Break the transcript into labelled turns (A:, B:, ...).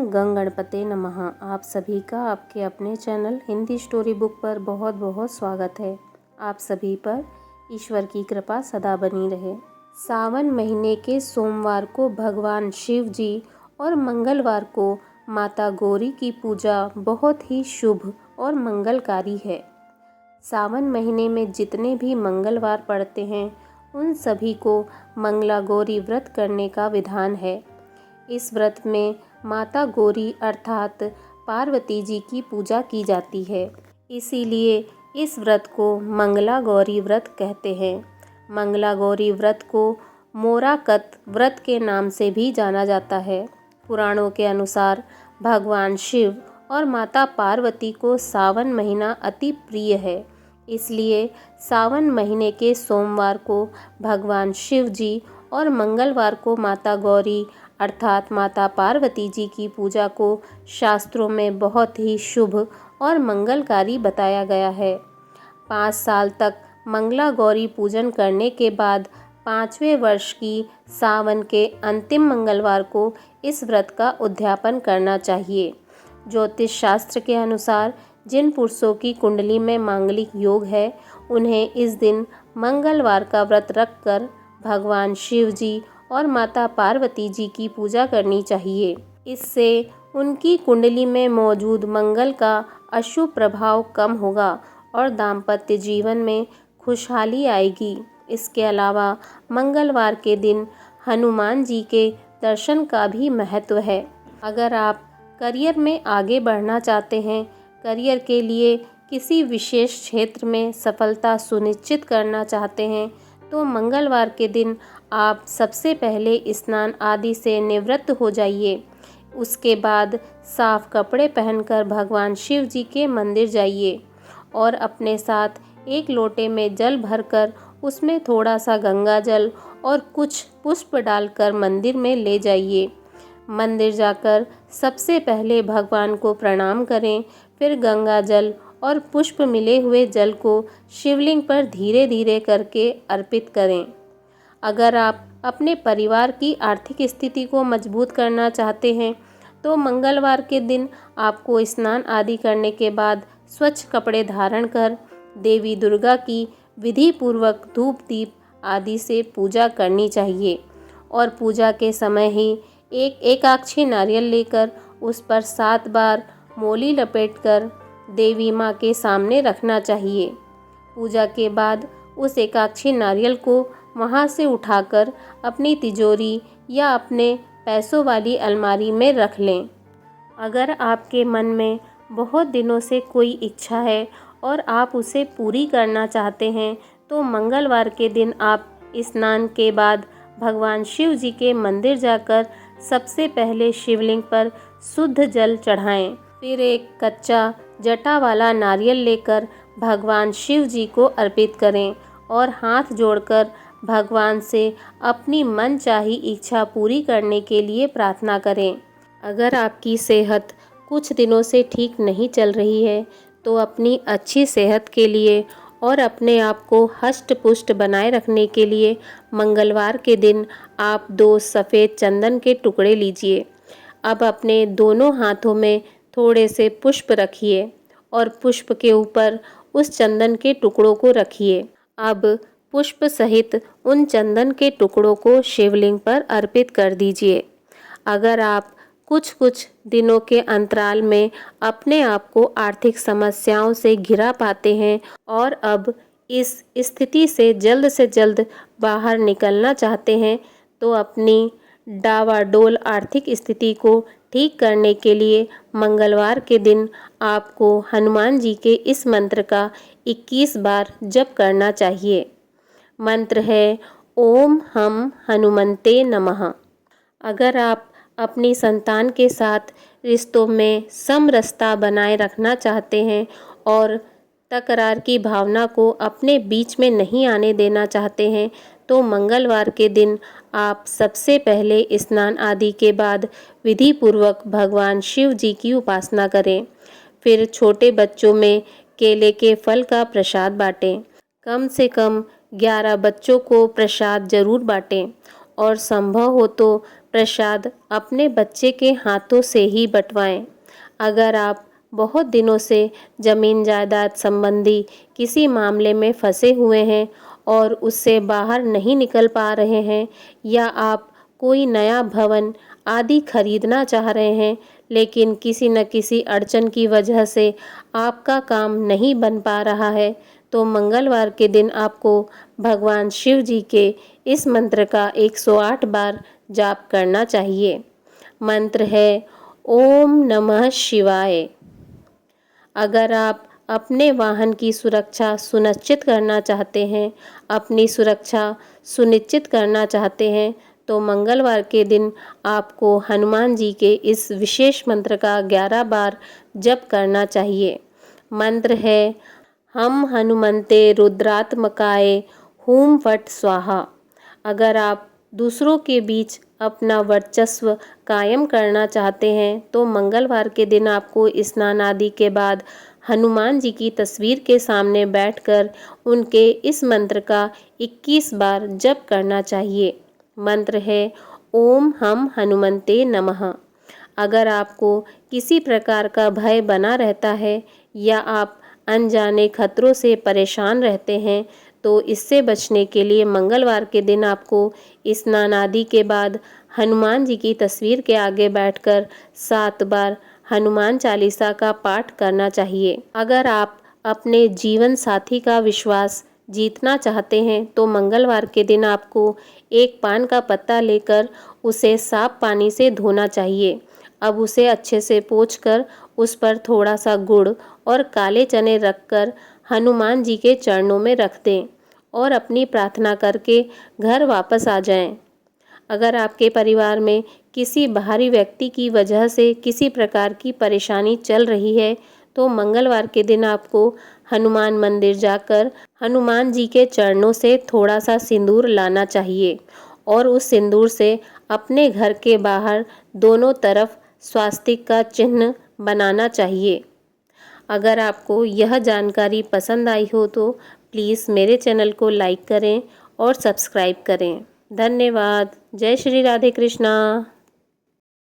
A: गंग गणपते नमः। आप सभी का आपके अपने चैनल हिंदी स्टोरी बुक पर बहुत बहुत स्वागत है। आप सभी पर ईश्वर की कृपा सदा बनी रहे। सावन महीने के सोमवार को भगवान शिव जी और मंगलवार को माता गौरी की पूजा बहुत ही शुभ और मंगलकारी है। सावन महीने में जितने भी मंगलवार पड़ते हैं उन सभी को मंगला गौरी व्रत करने का विधान है। इस व्रत में माता गौरी अर्थात पार्वती जी की पूजा की जाती है, इसीलिए इस व्रत को मंगला गौरी व्रत कहते हैं। मंगला गौरी व्रत को मोराकत व्रत के नाम से भी जाना जाता है। पुराणों के अनुसार भगवान शिव और माता पार्वती को सावन महीना अति प्रिय है, इसलिए सावन महीने के सोमवार को भगवान शिव जी और मंगलवार को माता गौरी अर्थात माता पार्वती जी की पूजा को शास्त्रों में बहुत ही शुभ और मंगलकारी बताया गया है। 5 साल तक मंगला गौरी पूजन करने के बाद 5वें वर्ष की सावन के अंतिम मंगलवार को इस व्रत का उद्यापन करना चाहिए। ज्योतिष शास्त्र के अनुसार जिन पुरुषों की कुंडली में मांगलिक योग है उन्हें इस दिन मंगलवार का व्रत रखकर भगवान शिव जी और माता पार्वती जी की पूजा करनी चाहिए। इससे उनकी कुंडली में मौजूद मंगल का अशुभ प्रभाव कम होगा और दाम्पत्य जीवन में खुशहाली आएगी। इसके अलावा मंगलवार के दिन हनुमान जी के दर्शन का भी महत्व है। अगर आप करियर में आगे बढ़ना चाहते हैं, करियर के लिए किसी विशेष क्षेत्र में सफलता सुनिश्चित करना चाहते हैं, तो मंगलवार के दिन आप सबसे पहले स्नान आदि से निवृत्त हो जाइए। उसके बाद साफ कपड़े पहनकर भगवान शिव जी के मंदिर जाइए और अपने साथ एक लोटे में जल भरकर उसमें थोड़ा सा गंगा जल और कुछ पुष्प डालकर मंदिर में ले जाइए। मंदिर जाकर सबसे पहले भगवान को प्रणाम करें, फिर गंगा जल और पुष्प मिले हुए जल को शिवलिंग पर धीरे धीरे करके अर्पित करें। अगर आप अपने परिवार की आर्थिक स्थिति को मजबूत करना चाहते हैं तो मंगलवार के दिन आपको स्नान आदि करने के बाद स्वच्छ कपड़े धारण कर देवी दुर्गा की विधि पूर्वक धूप दीप आदि से पूजा करनी चाहिए और पूजा के समय ही एक एकाक्षी नारियल लेकर उस पर 7 बार मोली लपेटकर देवी माँ के सामने रखना चाहिए। पूजा के बाद उस एकाक्षी नारियल को वहाँ से उठाकर अपनी तिजोरी या अपने पैसों वाली अलमारी में रख लें। अगर आपके मन में बहुत दिनों से कोई इच्छा है और आप उसे पूरी करना चाहते हैं तो मंगलवार के दिन आप स्नान के बाद भगवान शिव जी के मंदिर जाकर सबसे पहले शिवलिंग पर शुद्ध जल चढ़ाएं। फिर एक कच्चा जटा वाला नारियल लेकर भगवान शिव जी को अर्पित करें और हाथ जोड़कर भगवान से अपनी मनचाही इच्छा पूरी करने के लिए प्रार्थना करें। अगर आपकी सेहत कुछ दिनों से ठीक नहीं चल रही है तो अपनी अच्छी सेहत के लिए और अपने आप को हष्ट पुष्ट बनाए रखने के लिए मंगलवार के दिन आप 2 सफ़ेद चंदन के टुकड़े लीजिए। अब अपने दोनों हाथों में थोड़े से पुष्प रखिए और पुष्प के ऊपर उस चंदन के टुकड़ों को रखिए। अब पुष्प सहित उन चंदन के टुकड़ों को शिवलिंग पर अर्पित कर दीजिए। अगर आप कुछ दिनों के अंतराल में अपने आप को आर्थिक समस्याओं से घिरा पाते हैं और अब इस स्थिति से जल्द बाहर निकलना चाहते हैं, तो अपनी डावाडोल आर्थिक स्थिति को ठीक करने के लिए मंगलवार के दिन आपको हनुमान जी के इस मंत्र का 21 बार जप करना चाहिए। मंत्र है ओम हम हनुमंते नमः। अगर आप अपनी संतान के साथ रिश्तों में समरसता बनाए रखना चाहते हैं और तकरार की भावना को अपने बीच में नहीं आने देना चाहते हैं तो मंगलवार के दिन आप सबसे पहले स्नान आदि के बाद विधि पूर्वक भगवान शिव जी की उपासना करें। फिर छोटे बच्चों में केले के फल का प्रसाद बांटें। कम से कम 11 बच्चों को प्रसाद जरूर बांटें और संभव हो तो प्रसाद अपने बच्चे के हाथों से ही बंटवाएं। अगर आप बहुत दिनों से ज़मीन जायदाद संबंधी किसी मामले में फंसे हुए हैं और उससे बाहर नहीं निकल पा रहे हैं, या आप कोई नया भवन आदि खरीदना चाह रहे हैं लेकिन किसी न किसी अड़चन की वजह से आपका काम नहीं बन पा रहा है, तो मंगलवार के दिन आपको भगवान शिव जी के इस मंत्र का 108 बार जाप करना चाहिए। मंत्र है ओम नमः शिवाय। अगर आप अपने वाहन की सुरक्षा सुनिश्चित करना चाहते हैं, अपनी सुरक्षा सुनिश्चित करना चाहते हैं, तो मंगलवार के दिन आपको हनुमान जी के इस विशेष मंत्र का 11 बार जप करना चाहिए। मंत्र है हम हनुमंते रुद्रात्मकाय हूम फट स्वाहा। अगर आप दूसरों के बीच अपना वर्चस्व कायम करना चाहते हैं, तो मंगलवार के दिन आपको स्नान आदि के बाद हनुमान जी की तस्वीर के सामने बैठकर उनके इस मंत्र का 21 बार जप करना चाहिए। मंत्र है ओम हम हनुमंते नमः। अगर आपको किसी प्रकार का भय बना रहता है या आप अनजाने खतरों से परेशान रहते हैं, तो इससे बचने के लिए मंगलवार के दिन आपको स्नान आदि के बाद हनुमान जी की तस्वीर के आगे बैठकर 7 बार हनुमान चालीसा का पाठ करना चाहिए। अगर आप अपने जीवन साथी का विश्वास जीतना चाहते हैं, तो मंगलवार के दिन आपको एक पान का पत्ता लेकर उसे साफ पानी से धोना चाहिए। अब उसे अच्छे से पोंछकर उस पर थोड़ा सा गुड़ और काले चने रखकर हनुमान जी के चरणों में रख दें और अपनी प्रार्थना करके घर वापस आ जाएं। अगर आपके परिवार में किसी बाहरी व्यक्ति की वजह से किसी प्रकार की परेशानी चल रही है, तो मंगलवार के दिन आपको हनुमान मंदिर जाकर हनुमान जी के चरणों से थोड़ा सा सिंदूर लाना चाहिए और उस सिंदूर से अपने घर के बाहर दोनों तरफ स्वास्तिक का चिन्ह बनाना चाहिए। अगर आपको यह जानकारी पसंद आई हो तो प्लीज़ मेरे चैनल को लाइक करें और सब्सक्राइब करें। धन्यवाद। जय श्री राधे कृष्णा।